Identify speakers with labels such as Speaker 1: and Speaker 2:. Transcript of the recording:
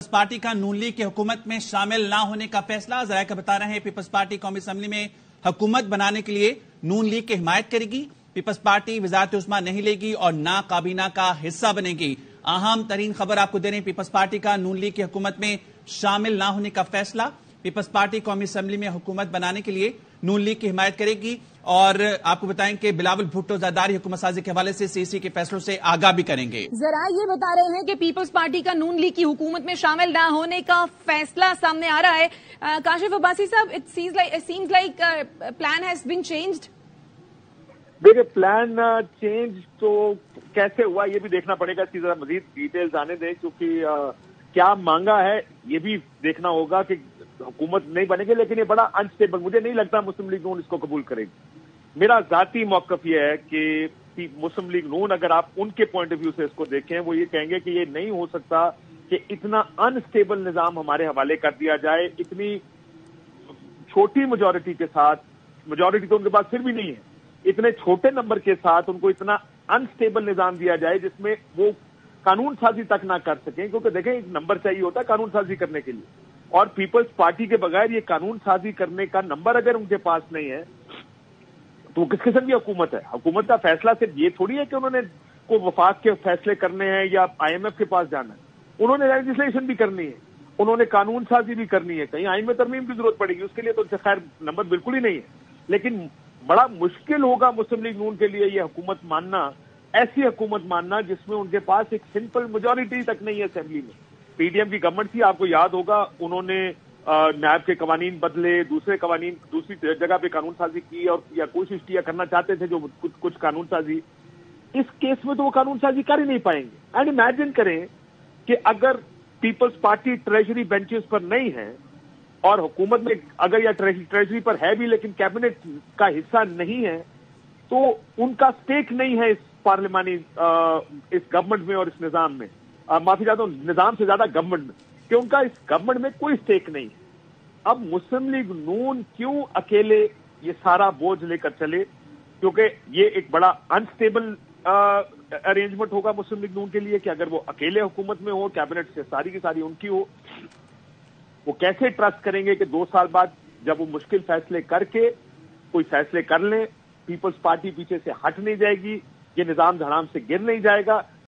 Speaker 1: Party का नून league की हुकूमत में शामिल ना होने का फैसला। ज़राए का बता रहे हैं पीपल्स पार्टी कौमी असम्बली में हुकूमत बनाने के लिए नून लीग की हिमायत करेगी। पीपल्स पार्टी वज़ारत उस्मा नहीं लेगी और ना काबीना का हिस्सा बनेगी। अहम तरीन खबर आपको दे रहे हैं, पीपल्स पार्टी का नून लीग की हुकूमत में शामिल ना होने का फैसला। पीपल्स पार्टी कौमी असम्बली में हुकूमत बनाने के लिए नून लीग की हिमायत करेगी और आपको बताएं कि बिलावल भुट्टो ज़रदारी हुकूमत साजी के हवाले से सीसी के फैसलों से आगाह भी करेंगे।
Speaker 2: जरा ये बता रहे हैं कि पीपल्स पार्टी का नून लीग की हुकूमत में शामिल न होने का फैसला सामने आ रहा है। काशिफ अब्बासी साहब, it seems like plan has been changed.
Speaker 3: देखिए, प्लान चेंज तो कैसे हुआ ये भी देखना पड़ेगा। इसकी जरा मजीद डिटेल्स आने दें, क्योंकि क्या मांगा है ये भी देखना होगा कि हुकूमत नहीं बनेगी, लेकिन ये बड़ा अनस्टेबल, मुझे नहीं लगता मुस्लिम लीग नून इसको कबूल करेगी। मेरा जाती मौकफ ये है कि मुस्लिम लीग नून, अगर आप उनके पॉइंट ऑफ व्यू से इसको देखें, वो ये कहेंगे कि ये नहीं हो सकता कि इतना अनस्टेबल निजाम हमारे हवाले कर दिया जाए। इतनी छोटी मेजॉरिटी के साथ, मेजॉरिटी तो उनके पास फिर भी नहीं है, इतने छोटे नंबर के साथ उनको इतना अनस्टेबल निजाम दिया जाए जिसमें वो कानून साजी तक ना कर सकें। क्योंकि देखें, एक नंबर चाहिए होता है कानून साजी करने के लिए, और पीपल्स पार्टी के बगैर ये कानून साजी करने का नंबर अगर उनके पास नहीं है तो किस किस्म की हुकूमत है। हुकूमत का फैसला सिर्फ ये थोड़ी है कि उन्होंने को वफाक के फैसले करने हैं या IMF के पास जाना है। उन्होंने लेजिस्लेशन भी करनी है, उन्होंने कानून साजी भी करनी है। कहीं आइन में तरमीम की जरूरत पड़ेगी, उसके लिए तो खैर नंबर बिल्कुल ही नहीं है। लेकिन बड़ा मुश्किल होगा मुस्लिम लीग नून के लिए ये हुकूमत मानना, ऐसी हुकूमत मानना जिसमें उनके पास एक सिंपल मेजॉरिटी तक नहीं है असेंबली में। PDM की गवर्नमेंट थी, आपको याद होगा, उन्होंने नैब के कवानीन बदले, दूसरे कवानीन, दूसरी जगह पे कानून साजी की और या कोशिश किया करना चाहते थे जो कुछ कानून साजी। इस केस में तो वो कानून साजी कर ही नहीं पाएंगे। एंड इमेजिन करें कि अगर पीपल्स पार्टी ट्रेजरी बेंचेस पर नहीं है और हुकूमत में अगर या ट्रेजरी पर है भी लेकिन कैबिनेट का हिस्सा नहीं है, तो उनका स्टेक नहीं है इस पार्लिमानी इस गवर्नमेंट में और इस निजाम में, माफी चाहता हूं, निजाम से ज्यादा गवर्नमेंट में, कि उनका इस गवर्नमेंट में कोई स्टेक नहीं है। अब मुस्लिम लीग नून क्यों अकेले ये सारा बोझ लेकर चले, क्योंकि ये एक बड़ा अनस्टेबल अरेंजमेंट होगा मुस्लिम लीग नून के लिए कि अगर वो अकेले हुकूमत में हो, कैबिनेट से सारी की सारी उनकी हो, वो कैसे ट्रस्ट करेंगे कि 2 साल बाद जब वो मुश्किल फैसले करके कोई फैसले कर लें, पीपल्स पार्टी पीछे से हट नहीं जाएगी, ये निजाम धड़ाम से गिर नहीं जाएगा।